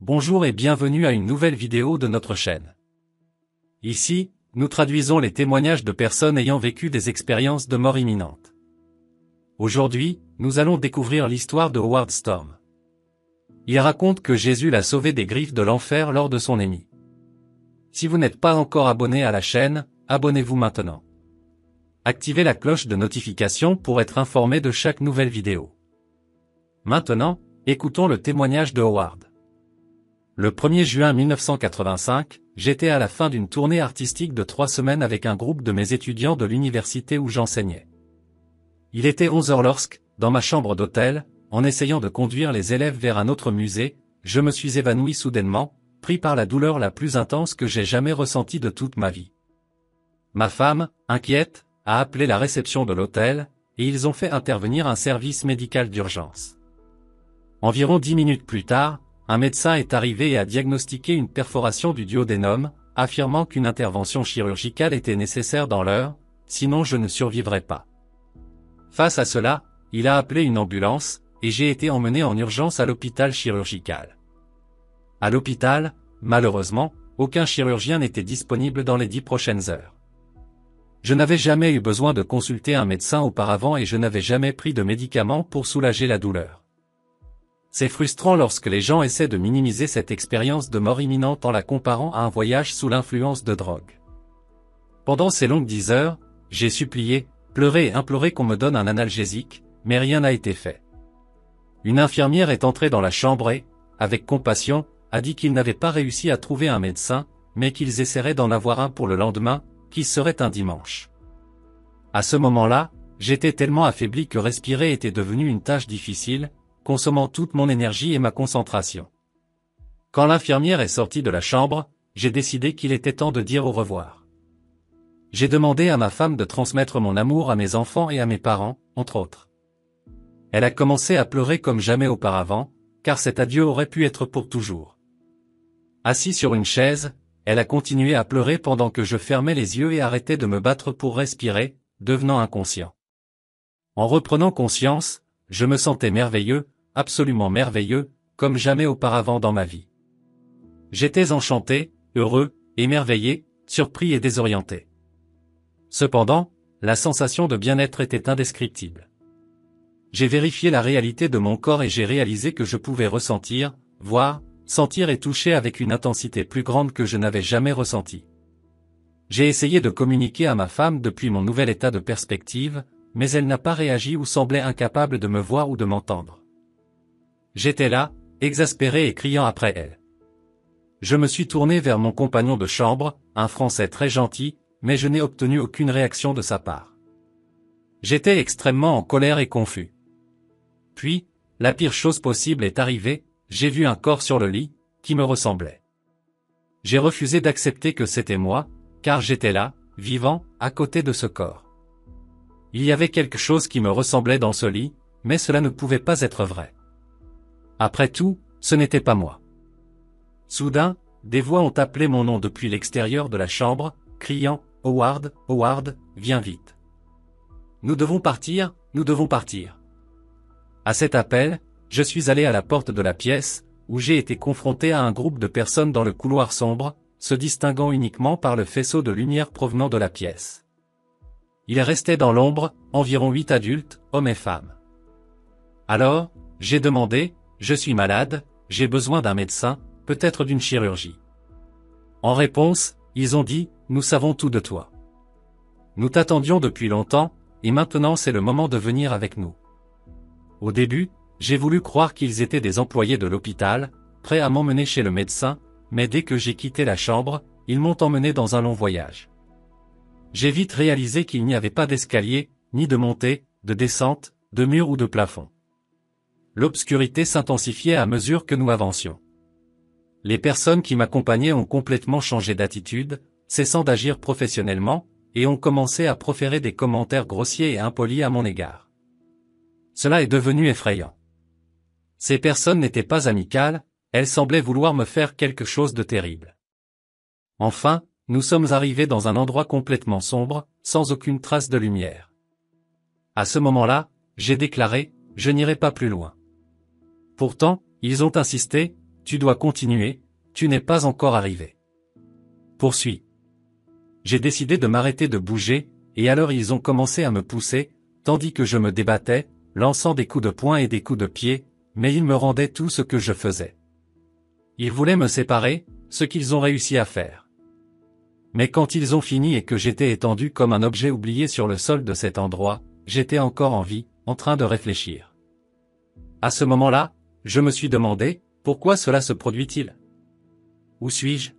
Bonjour et bienvenue à une nouvelle vidéo de notre chaîne. Ici, nous traduisons les témoignages de personnes ayant vécu des expériences de mort imminente. Aujourd'hui, nous allons découvrir l'histoire de Howard Storm. Il raconte que Jésus l'a sauvé des griffes de l'enfer lors de son émis. Si vous n'êtes pas encore abonné à la chaîne, abonnez-vous maintenant. Activez la cloche de notification pour être informé de chaque nouvelle vidéo. Maintenant, écoutons le témoignage de Howard. Le 1er juin 1985, j'étais à la fin d'une tournée artistique de 3 semaines avec un groupe de mes étudiants de l'université où j'enseignais. Il était 11 heures lorsque, dans ma chambre d'hôtel, en essayant de conduire les élèves vers un autre musée, je me suis évanoui soudainement, pris par la douleur la plus intense que j'ai jamais ressentie de toute ma vie. Ma femme, inquiète, a appelé la réception de l'hôtel, et ils ont fait intervenir un service médical d'urgence. Environ 10 minutes plus tard, un médecin est arrivé et a diagnostiqué une perforation du duodénum, affirmant qu'une intervention chirurgicale était nécessaire dans l'heure, sinon je ne survivrais pas. Face à cela, il a appelé une ambulance, et j'ai été emmené en urgence à l'hôpital chirurgical. À l'hôpital, malheureusement, aucun chirurgien n'était disponible dans les 10 prochaines heures. Je n'avais jamais eu besoin de consulter un médecin auparavant et je n'avais jamais pris de médicaments pour soulager la douleur. C'est frustrant lorsque les gens essaient de minimiser cette expérience de mort imminente en la comparant à un voyage sous l'influence de drogue. Pendant ces longues 10 heures, j'ai supplié, pleuré et imploré qu'on me donne un analgésique, mais rien n'a été fait. Une infirmière est entrée dans la chambre et, avec compassion, a dit qu'ils n'avaient pas réussi à trouver un médecin, mais qu'ils essaieraient d'en avoir un pour le lendemain, qui serait un dimanche. À ce moment-là, j'étais tellement affaibli que respirer était devenu une tâche difficile, consommant toute mon énergie et ma concentration. Quand l'infirmière est sortie de la chambre, j'ai décidé qu'il était temps de dire au revoir. J'ai demandé à ma femme de transmettre mon amour à mes enfants et à mes parents, entre autres. Elle a commencé à pleurer comme jamais auparavant, car cet adieu aurait pu être pour toujours. Assise sur une chaise, elle a continué à pleurer pendant que je fermais les yeux et arrêtais de me battre pour respirer, devenant inconscient. En reprenant conscience, je me sentais merveilleux, absolument merveilleux, comme jamais auparavant dans ma vie. J'étais enchanté, heureux, émerveillé, surpris et désorienté. Cependant, la sensation de bien-être était indescriptible. J'ai vérifié la réalité de mon corps et j'ai réalisé que je pouvais ressentir, voir, sentir et toucher avec une intensité plus grande que je n'avais jamais ressentie. J'ai essayé de communiquer à ma femme depuis mon nouvel état de perspective, mais elle n'a pas réagi ou semblait incapable de me voir ou de m'entendre. J'étais là, exaspéré et criant après elle. Je me suis tourné vers mon compagnon de chambre, un Français très gentil, mais je n'ai obtenu aucune réaction de sa part. J'étais extrêmement en colère et confus. Puis, la pire chose possible est arrivée, j'ai vu un corps sur le lit, qui me ressemblait. J'ai refusé d'accepter que c'était moi, car j'étais là, vivant, à côté de ce corps. Il y avait quelque chose qui me ressemblait dans ce lit, mais cela ne pouvait pas être vrai. Après tout, ce n'était pas moi. Soudain, des voix ont appelé mon nom depuis l'extérieur de la chambre, criant « Howard, Howard, viens vite. Nous devons partir, nous devons partir. » À cet appel, je suis allé à la porte de la pièce, où j'ai été confronté à un groupe de personnes dans le couloir sombre, se distinguant uniquement par le faisceau de lumière provenant de la pièce. Il restait dans l'ombre, environ 8 adultes, hommes et femmes. Alors, j'ai demandé, je suis malade, j'ai besoin d'un médecin, peut-être d'une chirurgie. En réponse, ils ont dit, nous savons tout de toi. Nous t'attendions depuis longtemps, et maintenant c'est le moment de venir avec nous. Au début, j'ai voulu croire qu'ils étaient des employés de l'hôpital, prêts à m'emmener chez le médecin, mais dès que j'ai quitté la chambre, ils m'ont emmené dans un long voyage. J'ai vite réalisé qu'il n'y avait pas d'escalier, ni de montée, de descente, de mur ou de plafond. L'obscurité s'intensifiait à mesure que nous avancions. Les personnes qui m'accompagnaient ont complètement changé d'attitude, cessant d'agir professionnellement, et ont commencé à proférer des commentaires grossiers et impolis à mon égard. Cela est devenu effrayant. Ces personnes n'étaient pas amicales, elles semblaient vouloir me faire quelque chose de terrible. Enfin, nous sommes arrivés dans un endroit complètement sombre, sans aucune trace de lumière. À ce moment-là, j'ai déclaré, je n'irai pas plus loin. Pourtant, ils ont insisté, tu dois continuer, tu n'es pas encore arrivé. Poursuis. J'ai décidé de m'arrêter de bouger, et alors ils ont commencé à me pousser, tandis que je me débattais, lançant des coups de poing et des coups de pied, mais ils me rendaient tout ce que je faisais. Ils voulaient me séparer, ce qu'ils ont réussi à faire. Mais quand ils ont fini et que j'étais étendu comme un objet oublié sur le sol de cet endroit, j'étais encore en vie, en train de réfléchir. À ce moment-là, je me suis demandé, pourquoi cela se produit-il? Où suis-je?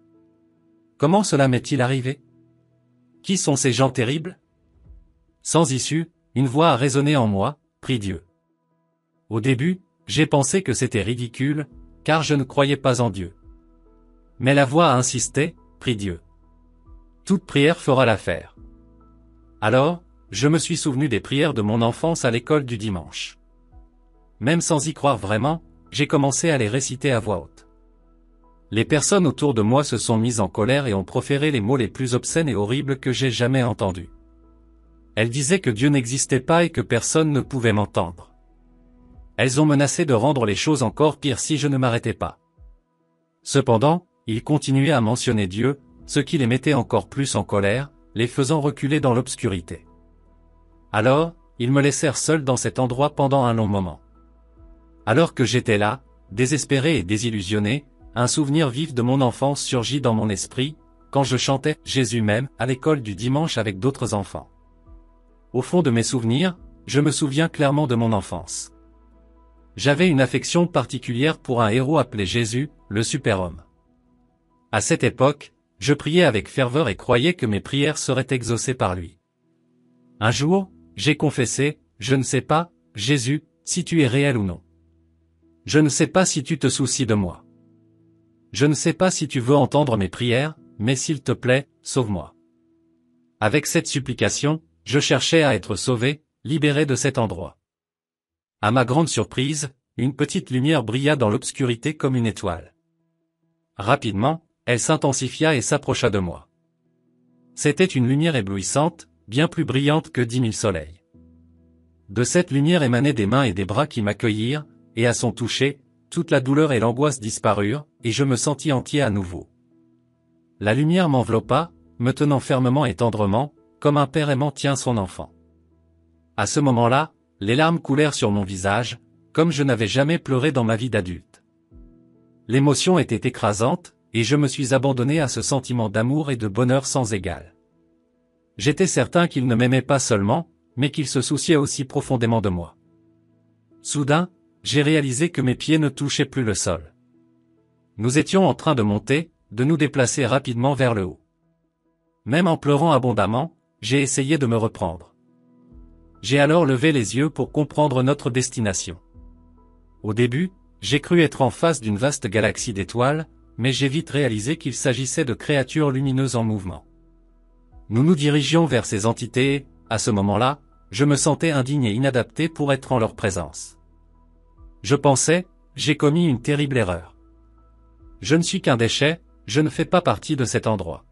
Comment cela m'est-il arrivé? Qui sont ces gens terribles? Sans issue, une voix a résonné en moi, prie Dieu. Au début, j'ai pensé que c'était ridicule, car je ne croyais pas en Dieu. Mais la voix a insisté, prie Dieu. Toute prière fera l'affaire. Alors, je me suis souvenu des prières de mon enfance à l'école du dimanche. Même sans y croire vraiment, j'ai commencé à les réciter à voix haute. Les personnes autour de moi se sont mises en colère et ont proféré les mots les plus obscènes et horribles que j'ai jamais entendus. Elles disaient que Dieu n'existait pas et que personne ne pouvait m'entendre. Elles ont menacé de rendre les choses encore pires si je ne m'arrêtais pas. Cependant, ils continuaient à mentionner Dieu, ce qui les mettait encore plus en colère, les faisant reculer dans l'obscurité. Alors, ils me laissèrent seul dans cet endroit pendant un long moment. Alors que j'étais là, désespéré et désillusionné, un souvenir vif de mon enfance surgit dans mon esprit, quand je chantais « Jésus m'aime » à l'école du dimanche avec d'autres enfants. Au fond de mes souvenirs, je me souviens clairement de mon enfance. J'avais une affection particulière pour un héros appelé Jésus, le super-homme. À cette époque, je priais avec ferveur et croyais que mes prières seraient exaucées par lui. Un jour, j'ai confessé, je ne sais pas, Jésus, si tu es réel ou non. Je ne sais pas si tu te soucies de moi. Je ne sais pas si tu veux entendre mes prières, mais s'il te plaît, sauve-moi. Avec cette supplication, je cherchais à être sauvé, libéré de cet endroit. À ma grande surprise, une petite lumière brilla dans l'obscurité comme une étoile. Rapidement, elle s'intensifia et s'approcha de moi. C'était une lumière éblouissante, bien plus brillante que 10 000 soleils. De cette lumière émanaient des mains et des bras qui m'accueillirent, et à son toucher, toute la douleur et l'angoisse disparurent, et je me sentis entier à nouveau. La lumière m'enveloppa, me tenant fermement et tendrement, comme un père aimant tient son enfant. À ce moment-là, les larmes coulèrent sur mon visage, comme je n'avais jamais pleuré dans ma vie d'adulte. L'émotion était écrasante, et je me suis abandonné à ce sentiment d'amour et de bonheur sans égal. J'étais certain qu'il ne m'aimait pas seulement, mais qu'il se souciait aussi profondément de moi. Soudain, j'ai réalisé que mes pieds ne touchaient plus le sol. Nous étions en train de monter, de nous déplacer rapidement vers le haut. Même en pleurant abondamment, j'ai essayé de me reprendre. J'ai alors levé les yeux pour comprendre notre destination. Au début, j'ai cru être en face d'une vaste galaxie d'étoiles, mais j'ai vite réalisé qu'il s'agissait de créatures lumineuses en mouvement. Nous nous dirigions vers ces entités et, à ce moment-là, je me sentais indigne et inadapté pour être en leur présence. Je pensais, j'ai commis une terrible erreur. Je ne suis qu'un déchet, je ne fais pas partie de cet endroit.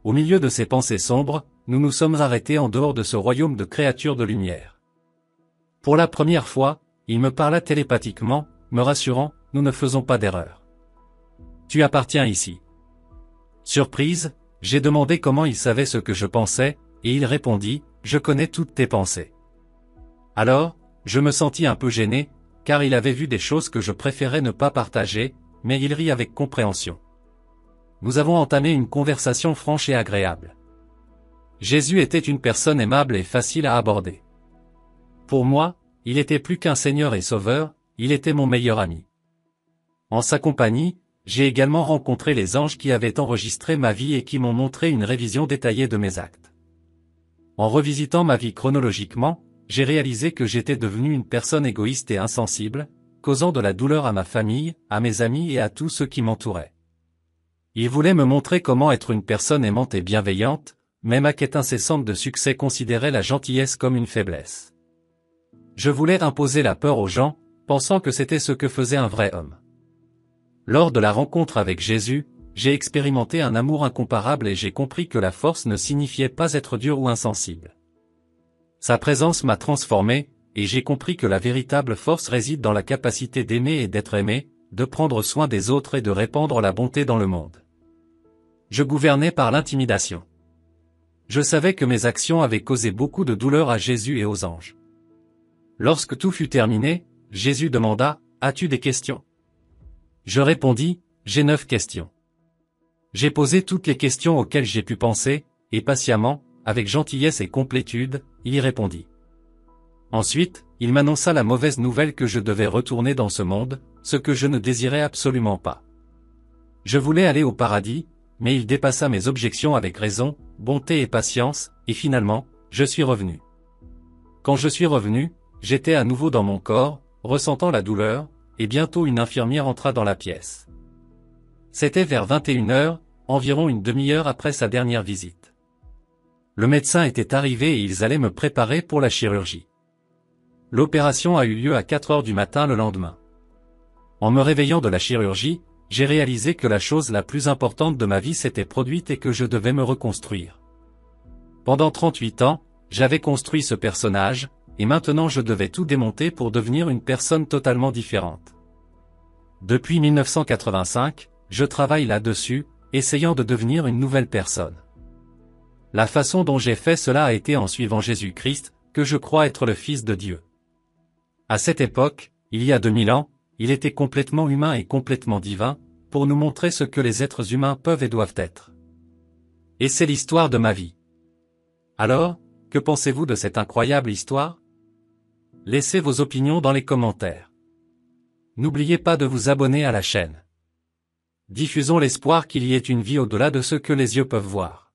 Au milieu de ces pensées sombres, nous nous sommes arrêtés en dehors de ce royaume de créatures de lumière. Pour la première fois, il me parla télépathiquement, me rassurant, nous ne faisons pas d'erreur. Tu appartiens ici. Surprise, j'ai demandé comment il savait ce que je pensais, et il répondit, je connais toutes tes pensées. Alors, je me sentis un peu gêné, car il avait vu des choses que je préférais ne pas partager, mais il rit avec compréhension. Nous avons entamé une conversation franche et agréable. Jésus était une personne aimable et facile à aborder. Pour moi, il était plus qu'un Seigneur et Sauveur, il était mon meilleur ami. En sa compagnie, j'ai également rencontré les anges qui avaient enregistré ma vie et qui m'ont montré une révision détaillée de mes actes. En revisitant ma vie chronologiquement, j'ai réalisé que j'étais devenu une personne égoïste et insensible, causant de la douleur à ma famille, à mes amis et à tous ceux qui m'entouraient. Il voulait me montrer comment être une personne aimante et bienveillante, mais ma quête incessante de succès considérait la gentillesse comme une faiblesse. Je voulais imposer la peur aux gens, pensant que c'était ce que faisait un vrai homme. Lors de la rencontre avec Jésus, j'ai expérimenté un amour incomparable et j'ai compris que la force ne signifiait pas être dur ou insensible. Sa présence m'a transformé, et j'ai compris que la véritable force réside dans la capacité d'aimer et d'être aimé, de prendre soin des autres et de répandre la bonté dans le monde. Je gouvernais par l'intimidation. Je savais que mes actions avaient causé beaucoup de douleur à Jésus et aux anges. Lorsque tout fut terminé, Jésus demanda, « As-tu des questions ?» Je répondis, « J'ai 9 questions. » J'ai posé toutes les questions auxquelles j'ai pu penser, et patiemment, avec gentillesse et complétude, il y répondit. Ensuite, il m'annonça la mauvaise nouvelle que je devais retourner dans ce monde, ce que je ne désirais absolument pas. Je voulais aller au paradis, mais il dépassa mes objections avec raison, bonté et patience, et finalement, je suis revenu. Quand je suis revenu, j'étais à nouveau dans mon corps, ressentant la douleur, et bientôt une infirmière entra dans la pièce. C'était vers 21h, environ une demi-heure après sa dernière visite. Le médecin était arrivé et ils allaient me préparer pour la chirurgie. L'opération a eu lieu à 4 heures du matin le lendemain. En me réveillant de la chirurgie, j'ai réalisé que la chose la plus importante de ma vie s'était produite et que je devais me reconstruire. Pendant 38 ans, j'avais construit ce personnage, et maintenant je devais tout démonter pour devenir une personne totalement différente. Depuis 1985, je travaille là-dessus, essayant de devenir une nouvelle personne. La façon dont j'ai fait cela a été en suivant Jésus-Christ, que je crois être le Fils de Dieu. À cette époque, il y a 2000 ans, il était complètement humain et complètement divin, pour nous montrer ce que les êtres humains peuvent et doivent être. Et c'est l'histoire de ma vie. Alors, que pensez-vous de cette incroyable histoire? Laissez vos opinions dans les commentaires. N'oubliez pas de vous abonner à la chaîne. Diffusons l'espoir qu'il y ait une vie au-delà de ce que les yeux peuvent voir.